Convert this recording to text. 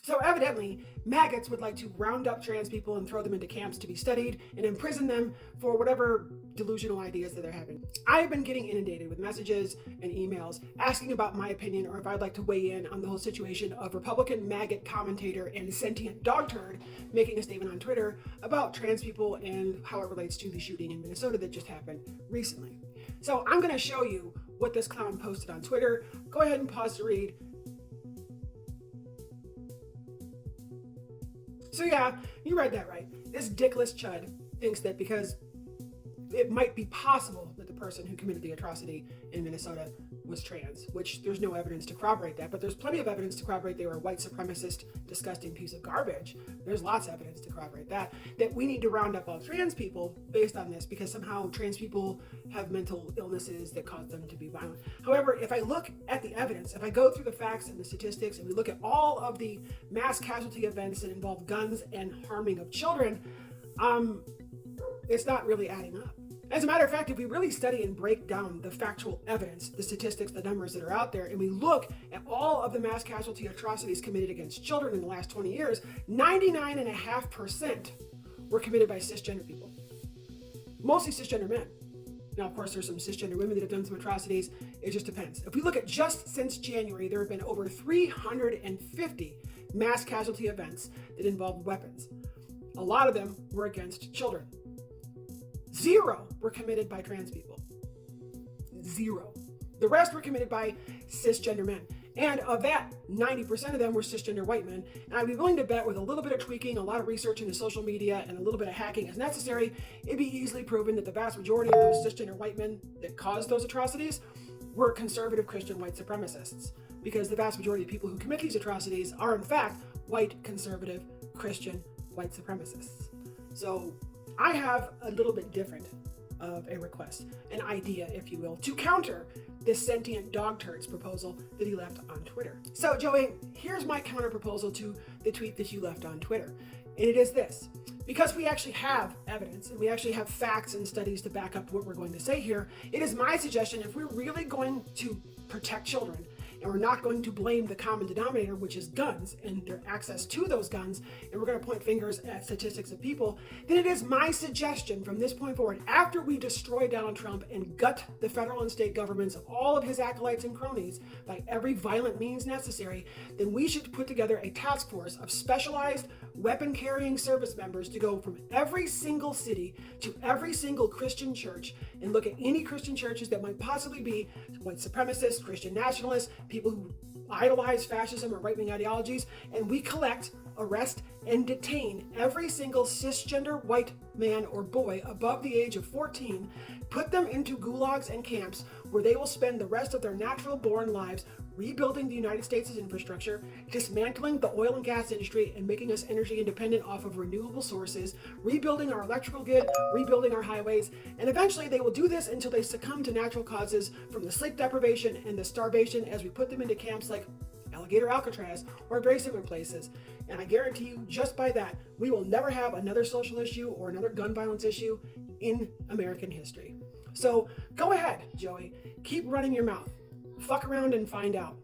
So evidently, maggots would like to round up trans people and throw them into camps to be studied and imprison them for whatever delusional ideas that they're having. I have been getting inundated with messages and emails asking about my opinion or if I'd like to weigh in on the whole situation of Republican maggot commentator and sentient dog turd making a statement on Twitter about trans people and how it relates to the shooting in Minnesota that just happened recently. So I'm going to show you what this clown posted on Twitter. Go ahead and pause to read. So yeah, you read that right. This dickless chud thinks that because it might be possible that the person who committed the atrocity in Minnesota was trans, which there's no evidence to corroborate that, but there's plenty of evidence to corroborate they were a white supremacist, disgusting piece of garbage. There's lots of evidence to corroborate that we need to round up all trans people based on this because somehow trans people have mental illnesses that cause them to be violent. However, if I look at the evidence, if I go through the facts and the statistics and we look at all of the mass casualty events that involve guns and harming of children, it's not really adding up. As a matter of fact, if we really study and break down the factual evidence, the statistics, the numbers that are out there, and we look at all of the mass casualty atrocities committed against children in the last 20 years, 99.5% were committed by cisgender people. Mostly cisgender men. Now, of course, there's some cisgender women that have done some atrocities. It just depends. If we look at just since January, there have been over 350 mass casualty events that involved weapons. A lot of them were against children. 0 were committed by trans people. 0. The rest were committed by cisgender men. And of that, 90% of them were cisgender white men. And I'd be willing to bet with a little bit of tweaking, a lot of research into social media, and a little bit of hacking as necessary, it'd be easily proven that the vast majority of those cisgender white men that caused those atrocities were conservative Christian white supremacists. Because the vast majority of people who commit these atrocities are in fact white, conservative, Christian white supremacists. So I have a little bit different of a request, an idea, if you will, to counter this sentient dog turd's proposal that he left on Twitter. So Joey, here's my counter proposal to the tweet that you left on Twitter. And it is this. Because we actually have evidence and we actually have facts and studies to back up what we're going to say here, it is my suggestion, if we're really going to protect children, and we're not going to blame the common denominator, which is guns and their access to those guns, and we're going to point fingers at statistics of people, then it is my suggestion from this point forward, after we destroy Donald Trump and gut the federal and state governments of all of his acolytes and cronies by every violent means necessary, then we should put together a task force of specialized weapon-carrying service members to go from every single city to every single Christian church and look at any Christian churches that might possibly be white supremacists, Christian nationalists, people who idolize fascism or right-wing ideologies, and we collect, arrest, and detain every single cisgender white man or boy above the age of 14, put them into gulags and camps where they will spend the rest of their natural-born lives rebuilding the United States' infrastructure, dismantling the oil and gas industry and making us energy independent off of renewable sources, rebuilding our electrical grid, rebuilding our highways, and eventually they will do this until they succumb to natural causes from the sleep deprivation and the starvation as we put them into camps like Alligator Alcatraz or very similar places. And I guarantee you, just by that, we will never have another social issue or another gun violence issue in American history. So go ahead, Joey, keep running your mouth. Fuck around and find out.